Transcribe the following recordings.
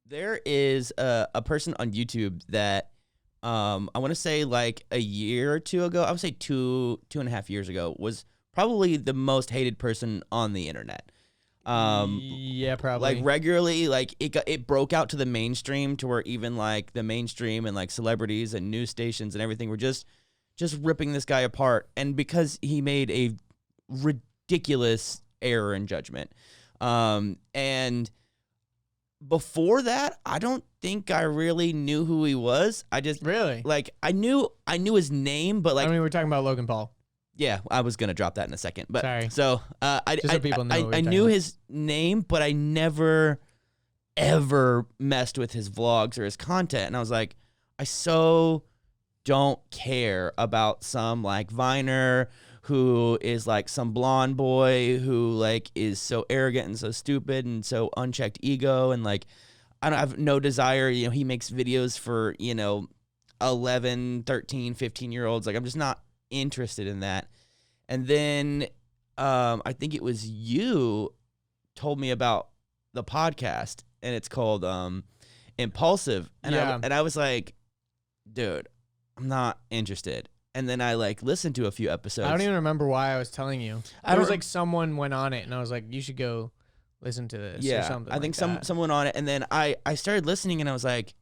There is a person on YouTube that I want to say like a year or two ago, I would say 2.5 years ago, was probably the most hated person on the internet. Yeah, probably. Like regularly, like it broke out to the mainstream to where even like the mainstream and like celebrities and news stations and everything were just ripping this guy apart, and because he made a ridiculous error in judgment. And before that, I don't think I really knew who he was. I just Really? like I knew his name, but like I mean, we're talking about Logan Paul. yeah, I was gonna drop that in a second, but Sorry. so Just so people know what we're I talking knew about. his name, but I never ever messed with his vlogs or his content, and I was like, I so don't care about some like Viner who is like some blonde boy who like is so arrogant and so stupid and so unchecked ego, and like I don't have no desire, he makes videos for 11, 13, 15-year-olds. Like I'm just not interested in that. And then I think it was you told me about the podcast, and it's called Impulsive, and Yeah. I was like, dude, I'm not interested. And then I like listened to a few episodes. I don't even remember why I was telling you. It was like someone went on it, and I was like, you should go listen to this or something. I think like that. someone on it, and then I started listening, and I was like,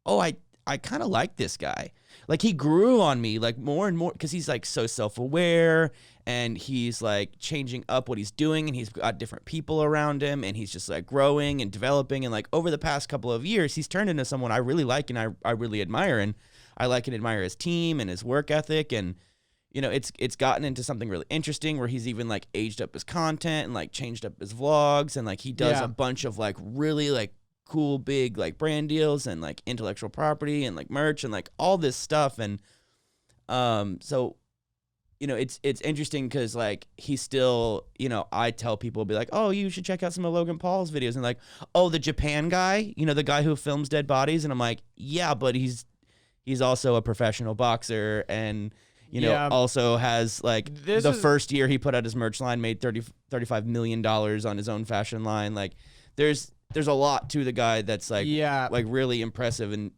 oh, I kind of like this guy. Like he grew on me like more and more, because he's like so self-aware, and he's like changing up what he's doing, and he's got different people around him, and he's just like growing and developing. And like over the past couple of years, he's turned into someone I really like and I really admire. And I like and admire his team and his work ethic. And it's gotten into something really interesting where he's even like aged up his content and like changed up his vlogs, and like he does a bunch of like really like cool big like brand deals and like intellectual property and like merch and like all this stuff. And so it's interesting because like he's still, I tell people, be like, oh, you should check out some of Logan Paul's videos, and like, oh, the Japan guy, the guy who films dead bodies. And I'm like, yeah, but he's also a professional boxer, and also has like first year he put out his merch line, made $35 million on his own fashion line. Like there's a lot to the guy that's like like really impressive. And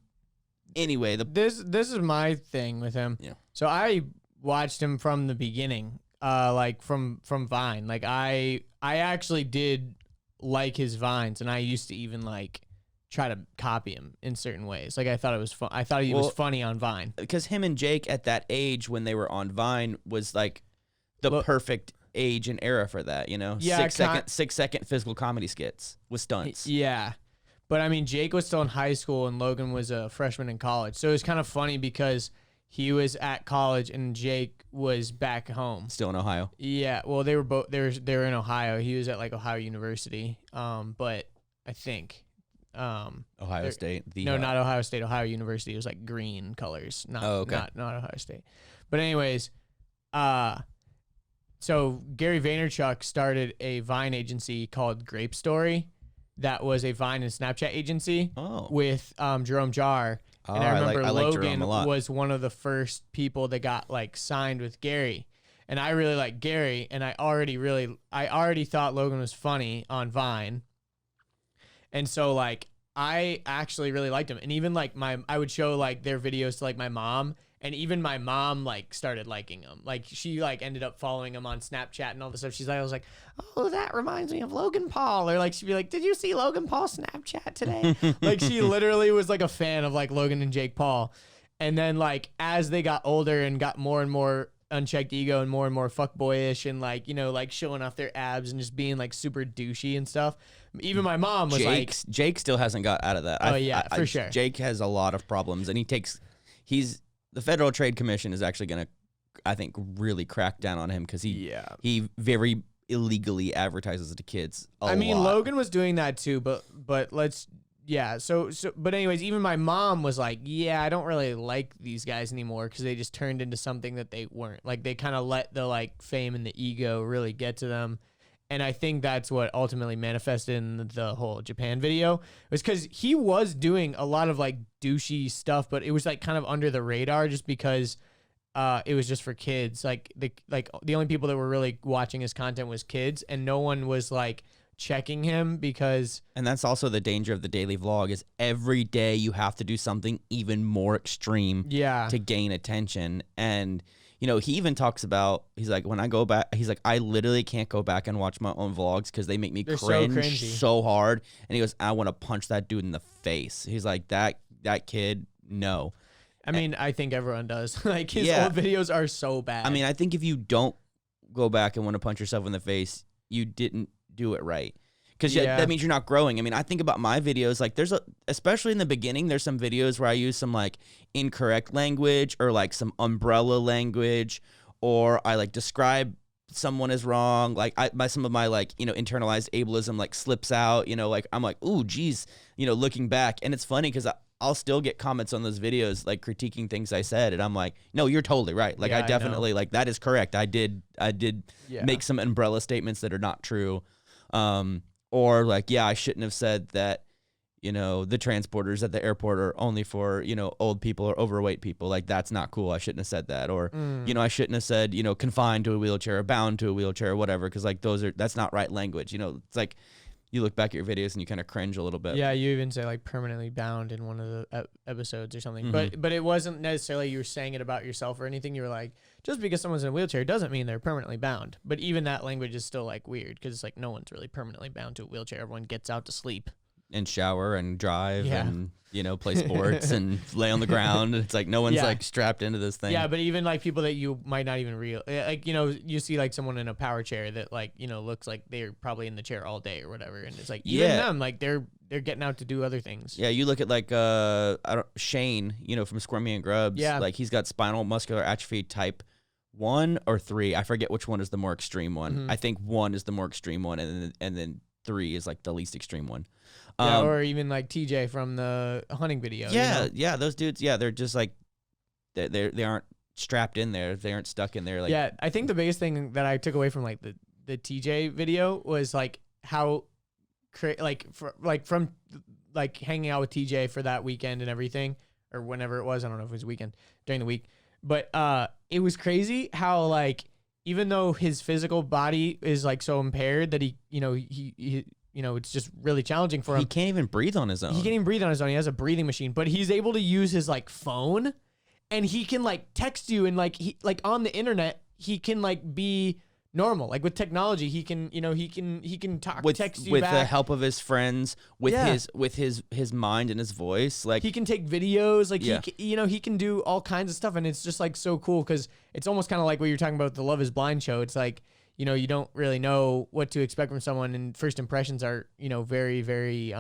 anyway, this is my thing with him. Yeah. So I watched him from the beginning, like from Vine. Like I actually did like his Vines, and I used to even like try to copy him in certain ways. Like I thought it was fun. I thought he was funny on Vine. Because him and Jake at that age when they were on Vine was like the perfect age and era for that, Yeah, 6-second physical comedy skits with stunts. Yeah. But I mean, Jake was still in high school and Logan was a freshman in college. So it was kind of funny because he was at college and Jake was back home. Still in Ohio. Yeah. Well, they were both, they were in Ohio. He was at like Ohio University. But I think, Ohio State. Not Ohio State, Ohio University. It was like green colors. Not Ohio State. But anyways, so Gary Vaynerchuk started a Vine agency called Grape Story. That was a Vine and Snapchat agency with Jerome Jarre. And I remember Logan was one of the first people that got like signed with Gary. And I really like Gary, and I already thought Logan was funny on Vine. And so like I actually really liked him. And even like I would show like their videos to like my mom, and even my mom like started liking him. Like she like ended up following him on Snapchat and all this stuff. She's like, I was like, oh, that reminds me of Logan Paul. Or like she'd be like, did you see Logan Paul Snapchat today? Like she literally was like a fan of like Logan and Jake Paul. And then like as they got older and got more and more unchecked ego and more fuckboyish and like, like showing off their abs and just being like super douchey and stuff. Even my mom was Jake still hasn't got out of that. For sure. Jake has a lot of problems, and the Federal Trade Commission is actually going to, I think, really crack down on him because he very illegally advertises to kids a lot. Logan was doing that too, but let's so but anyways, even my mom was like, yeah, I don't really like these guys anymore because they just turned into something that they weren't. Like they kind of let the like fame and the ego really get to them. And I think that's what ultimately manifested in the whole Japan video. It was because he was doing a lot of like douchey stuff, but it was like kind of under the radar just because it was just for kids. Like the only people that were really watching his content was kids, and no one was like checking him because. And that's also the danger of the daily vlog is every day you have to do something even more extreme to gain attention. And, you know, he even talks about, he's like, when I go back, he's like, I literally can't go back and watch my own vlogs because they make me cringe so hard. And he goes, I want to punch that dude in the face. He's like, that kid, no. I mean, I think everyone does. Like, his old videos are so bad. I mean, I think if you don't go back and want to punch yourself in the face, you didn't do it right. Because that means you're not growing. I mean, I think about my videos, like especially in the beginning, there's some videos where I use some like incorrect language or like some umbrella language, or I like describe someone as wrong. Like some of my like, you know, internalized ableism like slips out, you know, like I'm like, ooh, geez, you know, looking back. And it's funny because I'll still get comments on those videos like critiquing things I said, and I'm like, no, you're totally right. Like I definitely like that is correct. I did make some umbrella statements that are not true. Or like, I shouldn't have said that, you know, the transporters at the airport are only for, you know, old people or overweight people. Like, that's not cool. I shouldn't have said that. Or, you know, I shouldn't have said, you know, confined to a wheelchair or bound to a wheelchair or whatever. Cause like that's not right language. You know, it's like you look back at your videos and you kind of cringe a little bit. Yeah. You even say like permanently bound in one of the episodes or something, but it wasn't necessarily you were saying it about yourself or anything. You were like, just because someone's in a wheelchair doesn't mean they're permanently bound. But even that language is still like weird because it's like no one's really permanently bound to a wheelchair. Everyone gets out to sleep and shower and drive and, you know, play sports and lay on the ground. It's like no one's like strapped into this thing. Yeah, but even like people that you might not even like, you know, you see like someone in a power chair that like, you know, looks like they're probably in the chair all day or whatever. And it's like even them, like they're getting out to do other things. Yeah, you look at like Shane, you know, from Squirmy and Grubs. Yeah. Like he's got spinal muscular atrophy type 1 or 3. I forget which one is the more extreme one. I think 1 is the more extreme one, and then 3 is like the least extreme one. Or even like TJ from the hunting video. Yeah, you know? yeah, those dudes. Yeah, they're just like they aren't strapped in there. They aren't stuck in there. Like, yeah, I think the biggest thing that I took away from like the TJ video was like how from hanging out with TJ for that weekend and everything, or whenever it was. I don't know if it was weekend during the week. But it was crazy how like even though his physical body is like so impaired that he you know it's just really challenging for him. He can't even breathe on his own. He can't even breathe on his own. He has a breathing machine, but he's able to use his like phone, and he can like text you and like he like on the internet he can like be normal. Like with technology, he can talk, text you with back. The help of his friends, with his mind and his voice. Like he can take videos, like he can do all kinds of stuff, and it's just like so cool because it's almost kind of like what you're talking about with the Love Is Blind show. It's like, you know, you don't really know what to expect from someone, and first impressions are, you know, very very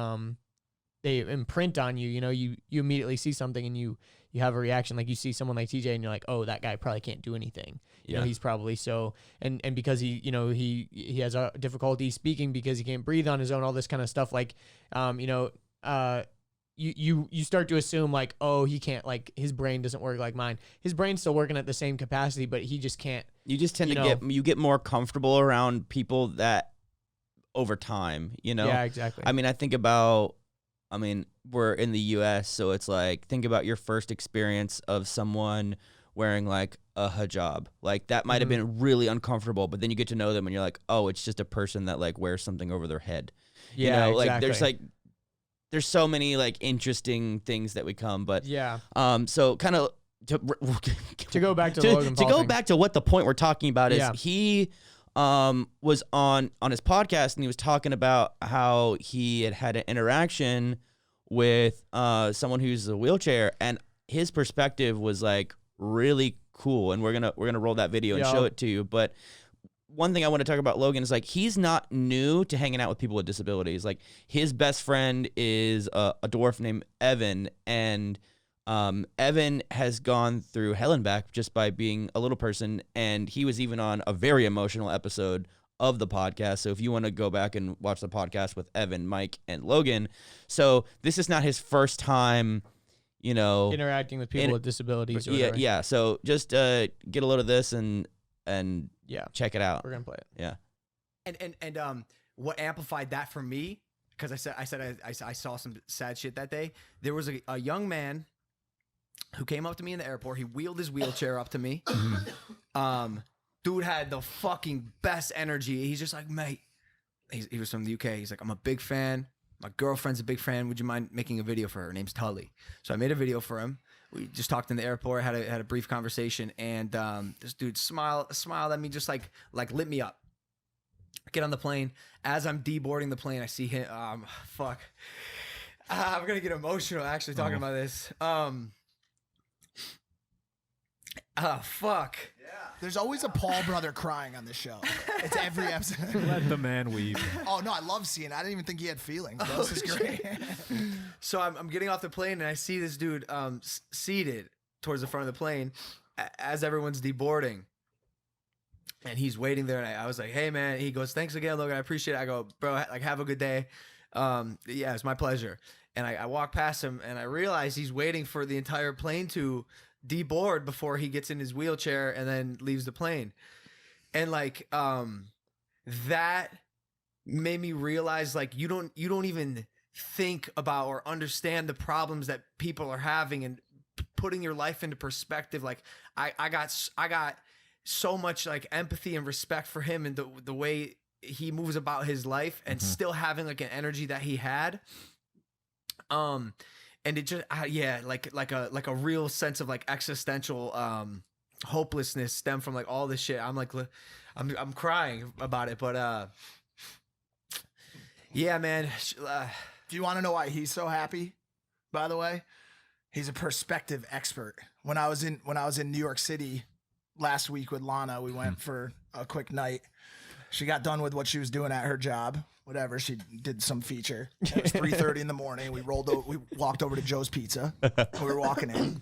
they imprint on you. You know, you immediately see something and you have a reaction. Like you see someone like TJ and you're like, oh, that guy probably can't do anything. You know, he's probably so, and because he, you know, he has a difficulty speaking because he can't breathe on his own, all this kind of stuff. Like, you know, you start to assume like, oh, he can't, like his brain doesn't work like mine. His brain's still working at the same capacity, but he just can't. You just tend to get more comfortable around people that over time, you know? Yeah, exactly. I mean, we're in the US, so it's like, think about your first experience of someone wearing like a hijab. Like that might have been really uncomfortable, but then you get to know them and you're like, oh, it's just a person that like wears something over their head. Yeah, you know, exactly. like there's so many like interesting things that we come, but yeah. So kind of to go back to Logan Paul to go thing. back to what the point we're talking about is he was on his podcast and he was talking about how he had an interaction with someone who's a wheelchair, and his perspective was like really cool, and we're gonna roll that video and show it to you. But one thing I want to talk about Logan is like he's not new to hanging out with people with disabilities. Like his best friend is a dwarf named Evan, and Evan has gone through hell and back just by being a little person, and he was even on a very emotional episode of the podcast. So if you want to go back and watch the podcast with Evan, Mike, and Logan. So this is not his first time, you know, interacting with people with disabilities or whatever. Yeah. So just get a load of this and check it out. We're gonna play it. Yeah. And what amplified that for me, because I saw some sad shit that day. There was a young man who came up to me in the airport. He wheeled his wheelchair up to me. Dude had the fucking best energy. He's just like, mate, he was from the UK. He's like, I'm a big fan. My girlfriend's a big fan. Would you mind making a video for her? Her name's Tully. So I made a video for him. We just talked in the airport, had a brief conversation, and this dude smiled at me, just like lit me up. I get on the plane. As I'm deboarding the plane, I see him. Fuck. I'm gonna get emotional actually talking about this. Fuck. There's always a Paul brother crying on this show. It's every episode. Let the man weep. Oh, no, I love seeing it. I didn't even think he had feelings. Bro. This is great. So I'm getting off the plane, and I see this dude seated towards the front of the plane as everyone's deboarding. And he's waiting there, and I was like, hey, man. He goes, thanks again, Logan. I appreciate it. I go, bro, like, have a good day. Yeah, it's my pleasure. And I walk past him, and I realize he's waiting for the entire plane to deboard before he gets in his wheelchair and then leaves the plane. And like that made me realize, like, you don't even think about or understand the problems that people are having, and putting your life into perspective. Like I got so much like empathy and respect for him and the way he moves about his life, and still having like an energy that he had. And it just, like a real sense of like existential hopelessness stemmed from like all this shit. I'm like, I'm crying about it, but yeah, man. Do you want to know why he's so happy? By the way, he's a perspective expert. When I was in New York City last week with Lana, we went for a quick night. She got done with what she was doing at her job. Whatever, she did some feature. It was 3:30 in the morning. We walked over to Joe's Pizza. We were walking in.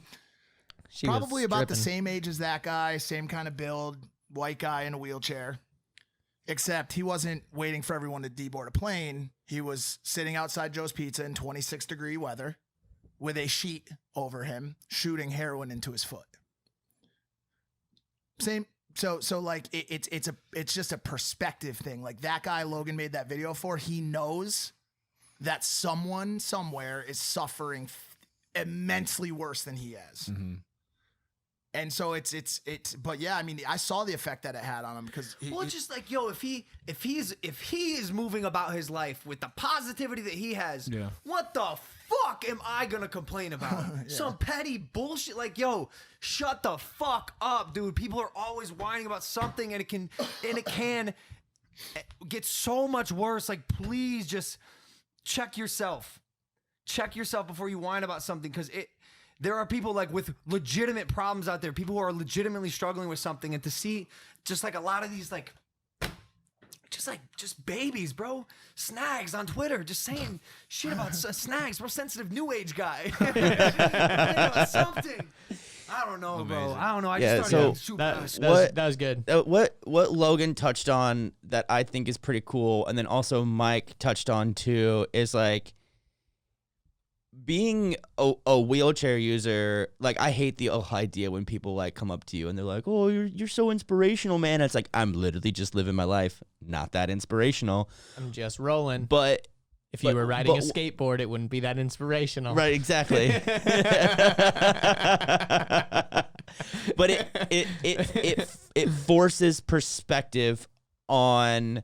She probably about the same age as that guy, same kind of build, white guy in a wheelchair. Except he wasn't waiting for everyone to deboard a plane. He was sitting outside Joe's Pizza in 26-degree weather with a sheet over him, shooting heroin into his foot. Same. So like it's just a perspective thing. Like that guy Logan made that video for, he knows that someone somewhere is suffering immensely worse than he is. Mm-hmm. And so it's but yeah, I mean, I saw the effect that it had on him, because it's just like, yo, if he is moving about his life with the positivity that he has, what the fuck am I gonna complain about? Some petty bullshit. Like, yo, shut the fuck up, dude. People are always whining about something, and it can get so much worse. Like, please just check yourself before you whine about something, because there are people like with legitimate problems out there, people who are legitimately struggling with something, and to see just like a lot of these like just babies, bro, snags on Twitter, just saying shit about snags, bro, sensitive new age guy. About something. I don't know, bro. I don't know. I just started that was good. What Logan touched on that I think is pretty cool, and then also Mike touched on too, is like, being a wheelchair user. Like, I hate the idea when people like come up to you and they're like, "Oh, you're so inspirational, man." It's like, I'm literally just living my life, not that inspirational. I'm just rolling. But if you were riding a skateboard, it wouldn't be that inspirational. Right? Exactly. But it forces perspective on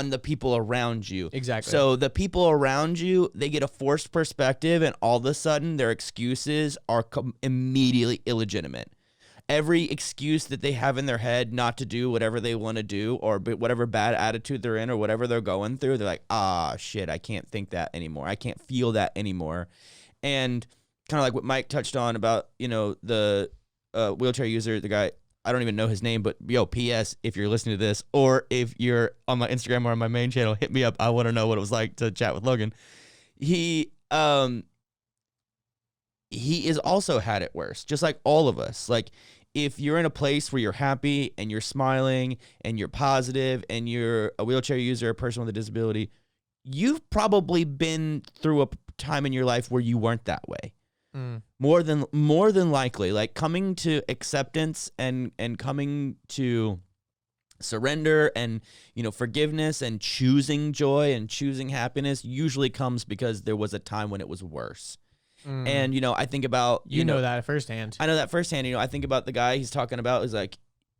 the people around you. Exactly. So the people around you, they get a forced perspective, and all of a sudden their excuses are immediately illegitimate. Every excuse that they have in their head not to do whatever they want to do, or whatever bad attitude they're in, or whatever they're going through, they're like, shit, I can't think that anymore. I can't feel that anymore. And kind of like what Mike touched on about, the wheelchair user, the guy, I don't even know his name, but yo, P.S. if you're listening to this, or if you're on my Instagram or on my main channel, hit me up. I want to know what it was like to chat with Logan. He is also had it worse, just like all of us. Like, if you're in a place where you're happy and you're smiling and you're positive and you're a wheelchair user, a person with a disability, you've probably been through a time in your life where you weren't that way. More than likely, like, coming to acceptance and coming to surrender and, forgiveness and choosing joy and choosing happiness usually comes because there was a time when it was worse. And, I think about, you know that firsthand. I know that firsthand. I think about the guy he's talking about is like,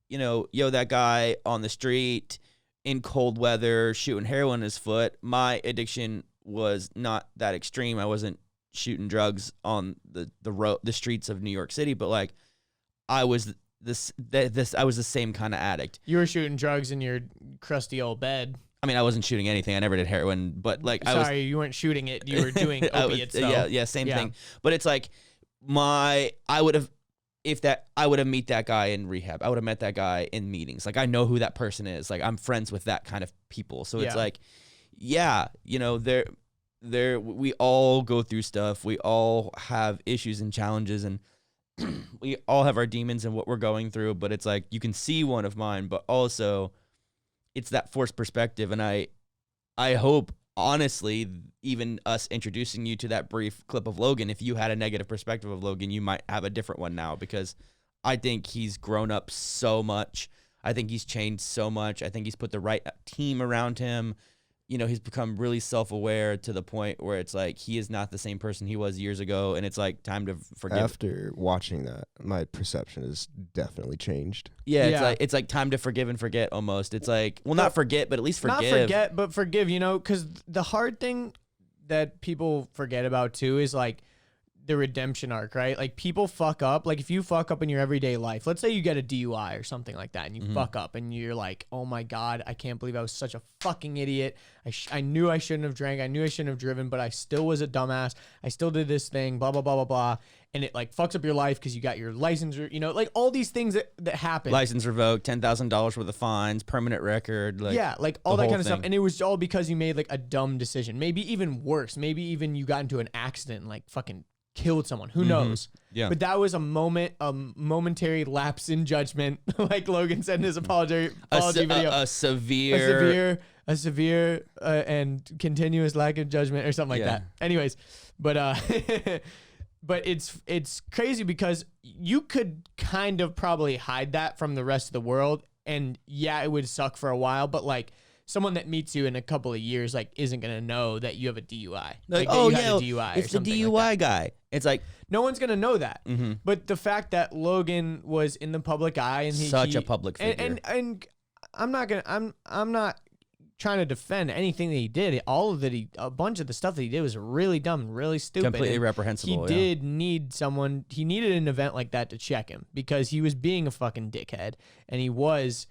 yo, that guy on the street in cold weather shooting heroin in his foot. My addiction was not that extreme. I wasn't shooting drugs on the streets of New York City, but like I was I was the same kind of addict. You were shooting drugs in your crusty old bed. I mean, I wasn't shooting anything. I never did heroin, but like you weren't shooting it. You were doing opiates. Same thing. But it's like I would have met that guy in rehab. I would have met that guy in meetings. Like I know who that person is. Like I'm friends with that kind of people. So it's like, we all go through stuff. We all have issues and challenges, and we all have our demons and what we're going through. But it's like you can see one of mine, but also it's that forced perspective. And I hope, honestly, even us introducing you to that brief clip of Logan, if you had a negative perspective of Logan, you might have a different one now, because I think he's grown up so much. I think he's changed so much. I think he's put the right team around him. He's become really self-aware to the point where it's like he is not the same person he was years ago, and it's like time to forgive. After watching that, my perception has definitely changed. Yeah, it's like time to forgive and forget almost. It's like, well, not forget, but at least forgive. Not forget, but forgive, because the hard thing that people forget about too is like the redemption arc, right? Like people fuck up. Like if you fuck up in your everyday life, let's say you get a DUI or something like that, and you fuck up and you're like, oh my God, I can't believe I was such a fucking idiot. I knew I shouldn't have drank. I knew I shouldn't have driven, but I still was a dumbass. I still did this thing, blah, blah, blah, blah, blah. And it like fucks up your life because you got your license, like all these things that happen. License revoked, $10,000 worth of fines, permanent record. Like all that kind of stuff. And it was all because you made like a dumb decision. Maybe even worse. Maybe even you got into an accident and like fucking killed someone. Who knows? Yeah. But that was a momentary lapse in judgment, like Logan said in his apology video. A severe and continuous lack of judgment or something like that. Anyways, but but it's crazy because you could kind of probably hide that from the rest of the world, and it would suck for a while, but like someone that meets you in a couple of years like isn't gonna know that you have a DUI. Like oh yeah, DUI it's the DUI like guy. It's like no one's gonna know that. But the fact that Logan was in the public eye and such a public figure, and I'm not trying to defend anything that he did. A bunch of the stuff that he did was really dumb and really stupid. Completely reprehensible. He did need someone. He needed an event like that to check him because he was being a fucking dickhead, and he was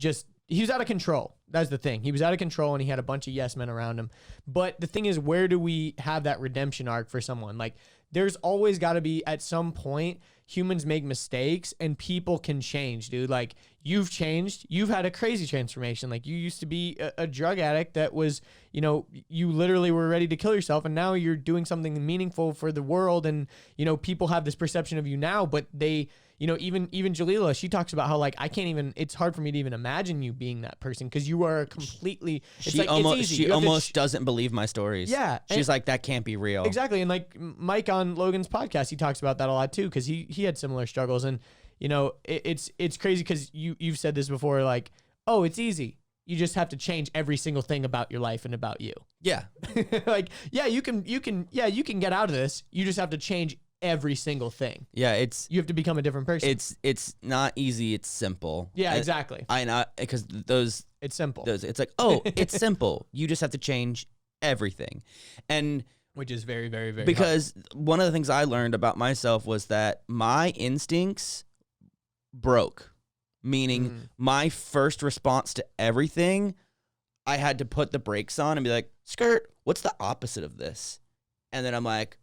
out of control. That's the thing. He was out of control and he had a bunch of yes men around him. But the thing is, where do we have that redemption arc for someone? Like, there's always got to be, at some point, humans make mistakes and people can change, dude. Like, you've changed. You've had a crazy transformation. Like, you used to be a drug addict that was, you literally were ready to kill yourself, and now you're doing something meaningful for the world. And, people have this perception of you now, but they... even Jalila, she talks about how like it's hard for me to even imagine you being that person because you are completely. She almost doesn't believe my stories. Yeah, she's like, that can't be real. Exactly, and like Mike on Logan's podcast, he talks about that a lot too because he had similar struggles, and it's crazy because you've said this before, like, oh, it's easy. You just have to change every single thing about your life and about you. Yeah, like you can get out of this. You just have to change every single thing. Yeah, you have to become a different person. It's not easy. It's simple. Yeah, exactly. Because it's simple. It's like, oh, it's simple. You just have to change everything, and which is very, very, very because hard. One of the things I learned about myself was that my instincts broke, meaning my first response to everything, I had to put the brakes on and be like, skirt, what's the opposite of this? And then I'm like,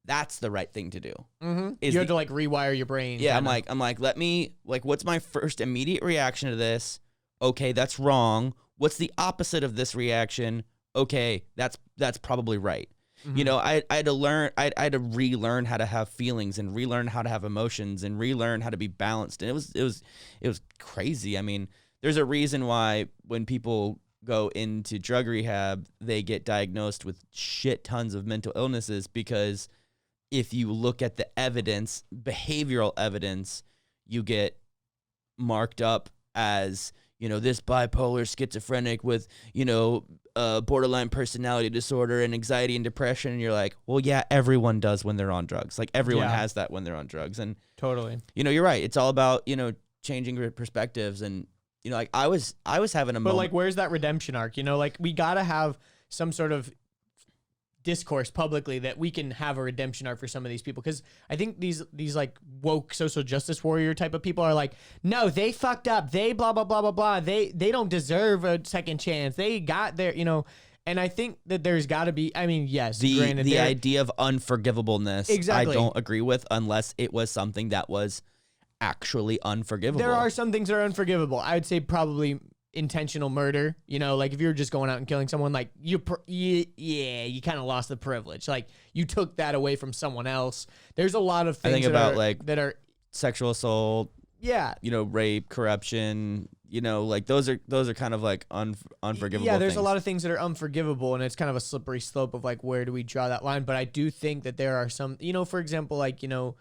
that's the right thing to do. You have to like rewire your brain. Yeah, kinda. I'm like, let me, like, what's my first immediate reaction to this? Okay, that's wrong. What's the opposite of this reaction? Okay, that's probably right. I had to relearn how to have feelings and relearn how to have emotions and relearn how to be balanced. And it was crazy. I mean, there's a reason why when people go into drug rehab, they get diagnosed with shit tons of mental illnesses, because if you look at the evidence, behavioral evidence, you get marked up as, this bipolar schizophrenic with, borderline personality disorder and anxiety and depression. And you're like, well, yeah, everyone does when they're on drugs. Like everyone has that when they're on drugs. And totally, you're right. It's all about, changing perspectives. And you know, like I was having a But moment. like, where's that redemption arc? You know, like we gotta have some sort of discourse publicly that we can have a redemption arc for some of these people, because I think these like woke social justice warrior type of people are like, no, they fucked up, they blah blah blah blah blah, they don't deserve a second chance, they got their, you know. And I think that there's got to be, I mean, yes, granted, the idea of unforgivableness, exactly. I don't agree with unless it was something that was actually unforgivable. There are some things that are unforgivable. I would say probably intentional murder. You know, like if you're just going out and killing someone, like you kind of lost the privilege. Like you took that away from someone else. There's a lot of things I think about like that are sexual assault. Yeah. You know, rape, corruption. You know, like those are kind of like unforgivable. Yeah, there's things. a lot of things that are unforgivable, and it's kind of a slippery slope of like, where do we draw that line? But I do think that there are some, you know, for example, like, you know,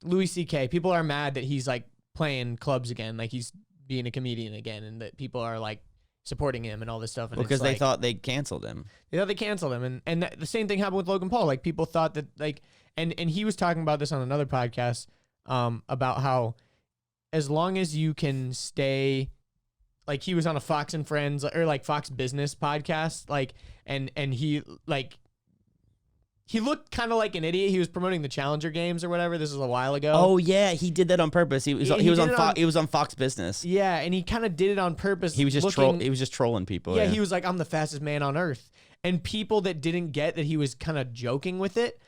Louis C.K. People are mad that he's like playing clubs again, like he's being a comedian again, and that people are like supporting him and all this stuff. And because they thought they canceled him. They thought they canceled him, and the same thing happened with Logan Paul. Like people thought that like, and he was talking about this on another podcast, about how as long as you can stay, like he was on a Fox and Friends or like Fox Business podcast, like, and he like, he looked kind of like an idiot. He was promoting the Challenger Games or whatever. This was a while ago. Oh yeah, he did that on purpose. He was on Fox Business. Yeah, and he kind of did it on purpose. He was just trolling people. Yeah, he was like, I'm the fastest man on earth. And people that didn't get that he was kind of joking with it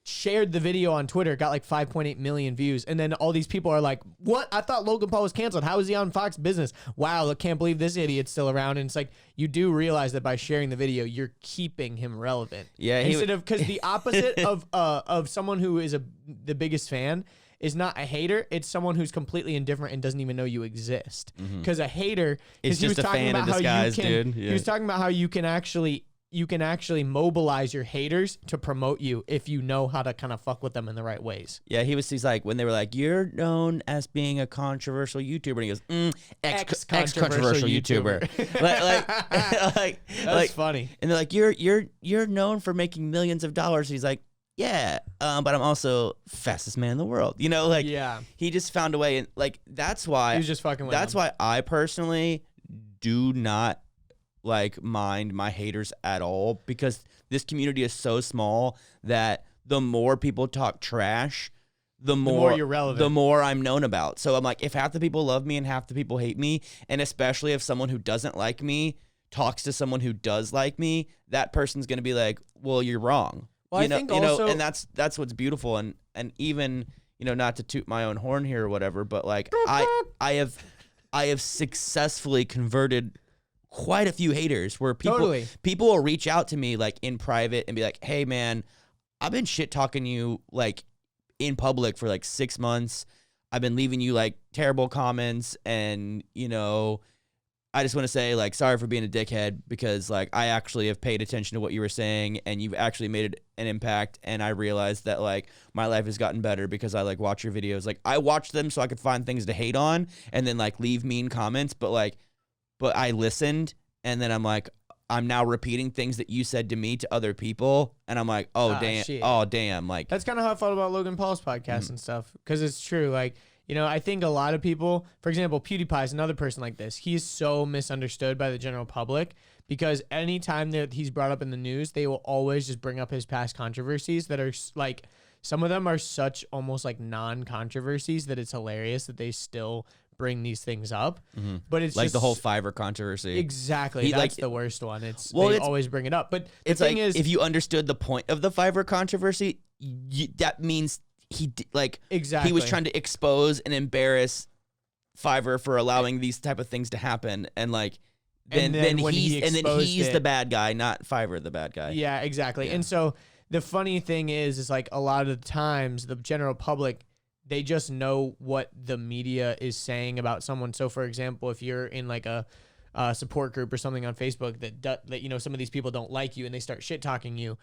shared the video on Twitter, got like 5.8 million views. And then all these people are like, what? I thought Logan Paul was canceled. How is he on Fox Business? Wow, I can't believe this idiot's still around. And it's like, you do realize that by sharing the video, you're keeping him relevant. Yeah. Because the opposite of someone who is the biggest fan is not a hater. It's someone who's completely indifferent and doesn't even know you exist. Because a hater is just a fan in disguise, dude. Yeah. He was talking about how you can actually mobilize your haters to promote you if you know how to kind of fuck with them in the right ways. Yeah, he's like, when they were like, you're known as being a controversial YouTuber, and he goes, ex-controversial YouTuber. like That's funny. And they're like, you're known for making millions of dollars. He's like, yeah, but I'm also fastest man in the world. You know, like, yeah, he just found a way, and like that's why he was just fucking with that's him. why I personally do not like mind my haters at all, because this community is so small that the more people talk trash, the more you're relevant, the more I'm known about. So I'm like, if half the people love me and half the people hate me, and especially if someone who doesn't like me talks to someone who does like me, that person's gonna be like, well, you're wrong. Well, I think also, and that's what's beautiful, and even, you know, not to toot my own horn here or whatever, but like I have successfully converted quite a few haters where people will reach out to me like in private and be like, hey man, I've been shit talking you like in public for like 6 months. I've been leaving you like terrible comments, and you know, I just want to say like, sorry for being a dickhead, because like I actually have paid attention to what you were saying, and you've actually made an impact, and I realized that like my life has gotten better because I like watch your videos. Like I watch them so I could find things to hate on and then like leave mean comments, but I listened, and then I'm like, I'm now repeating things that you said to me to other people, and I'm like, damn. Like that's kind of how I felt about Logan Paul's podcast and stuff, because it's true. Like, you know, I think a lot of people, for example, PewDiePie is another person like this. He's so misunderstood by the general public, because anytime that he's brought up in the news, they will always just bring up his past controversies that are like, some of them are such almost like non-controversies that it's hilarious that they still bring these things up. But it's like just the whole Fiverr controversy. Exactly. That's the worst one. They always bring it up. But the it's thing like, is, if you understood the point of the Fiverr controversy, that means he was trying to expose and embarrass Fiverr for allowing these type of things to happen, and like then he's the bad guy, not Fiverr the bad guy. Yeah, exactly. Yeah. And so the funny thing is like a lot of the times the general public, they just know what the media is saying about someone. So for example, if you're in like a support group or something on Facebook that you know, some of these people don't like you and they start shit talking you,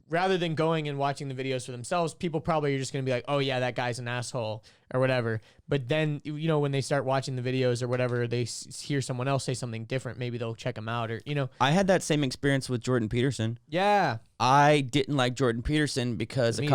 rather than going and watching the videos for themselves, people probably are just going to be like, oh yeah, that guy's an asshole or whatever. But then, you know, when they start watching the videos or whatever, they hear someone else say something different. Maybe they'll check them out, or, you know. I had that same experience with Jordan Peterson. Yeah. I didn't like Jordan Peterson because a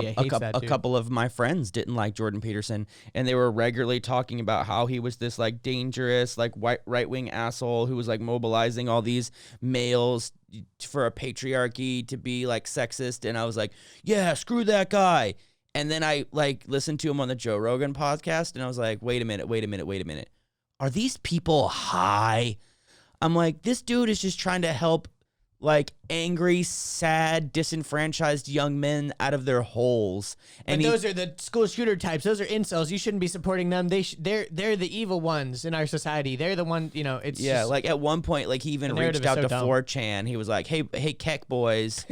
couple of my friends didn't like Jordan Peterson, and they were regularly talking about how he was this like dangerous, like right-wing asshole who was like mobilizing all these males for a patriarchy to be like sexist. And I was like, yeah, screw that guy. And then I like listened to him on the Joe Rogan podcast, and I was like, wait a minute. Are these people high? I'm like, this dude is just trying to help like angry, sad, disenfranchised young men out of their holes. And those are the school shooter types. Those are incels. You shouldn't be supporting them. They're the evil ones in our society. They're the one, you know, it's just, like at one point, like he even reached out to 4chan. He was like, hey, Keck boys.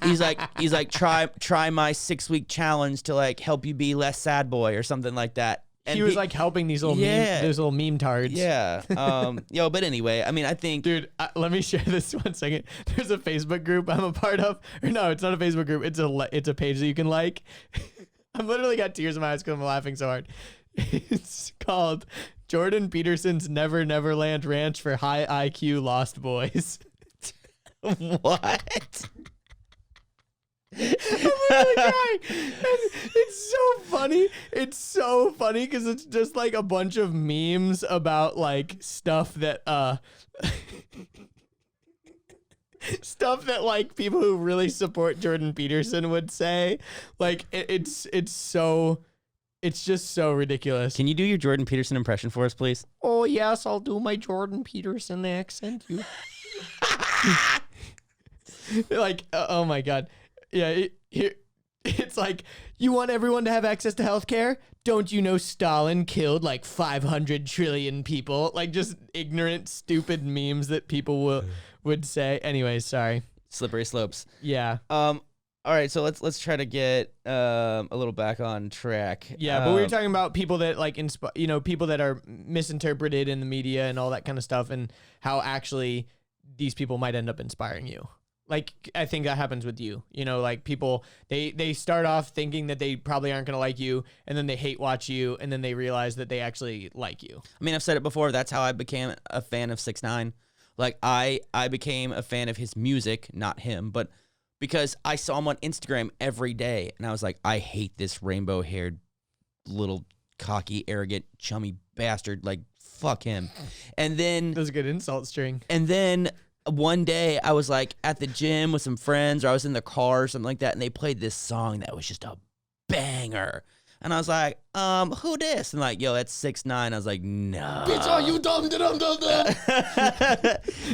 he's like, try my 6-week challenge to like help you be less sad boy or something like that. And he was like helping these little meme tards. Yeah. But anyway, I mean, I think, dude, let me share this 1 second. There's a Facebook group I'm a part of. Or no, it's not a Facebook group. It's a page that you can like. I've literally got tears in my eyes because I'm laughing so hard. It's called Jordan Peterson's Never Neverland Ranch for High IQ Lost Boys. What? I'm literally crying. It's so funny. It's so funny because it's just like a bunch of memes about like stuff that stuff that like people who really support Jordan Peterson would say. Like it's just so ridiculous. Can you do your Jordan Peterson impression for us, please? Oh yes, I'll do my Jordan Peterson accent. Like oh my god. Yeah, it's like, you want everyone to have access to healthcare? Don't you know Stalin killed like 500 trillion people? Like just ignorant, stupid memes that people would say. Anyways, sorry. Slippery slopes. Yeah. All right, so let's try to get a little back on track. Yeah, but we were talking about people that like people that are misinterpreted in the media and all that kind of stuff, and how actually these people might end up inspiring you. Like, I think that happens with you, you know, like people, they start off thinking that they probably aren't going to like you, and then they hate watch you, and then they realize that they actually like you. I mean, I've said it before. That's how I became a fan of 6ix9ine. Like, I became a fan of his music, not him, but because I saw him on Instagram every day, and I was like, I hate this rainbow-haired little cocky, arrogant, chummy bastard. Like, fuck him. And then... That was a good insult string. And then... one day I was like at the gym with some friends, or I was in the car or something like that, and they played this song that was just a banger. And I was like, who this? And like, yo, that's 6ix9ine. I was like, no. Bitch, are you dumb?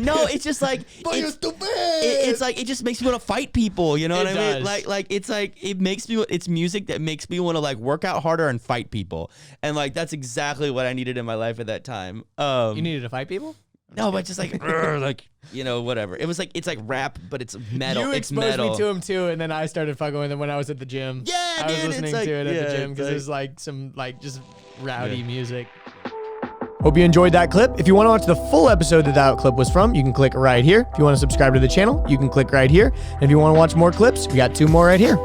No, it's just like, but you're stupid. It's like, it just makes me want to fight people. You know what I mean? Like it's like, it makes me, it's music that makes me want to like work out harder and fight people. And like, that's exactly what I needed in my life at that time. You needed to fight people? No, but just like, like, you know, whatever. It was like, it's like rap, but it's metal. You exposed me to him too, and then I started fucking with him when I was at the gym. Yeah, I was listening to it at the gym because there's like some like just rowdy music. Hope you enjoyed that clip. If you want to watch the full episode that clip was from, you can click right here. If you want to subscribe to the channel, you can click right here. And if you want to watch more clips, we got 2 more right here.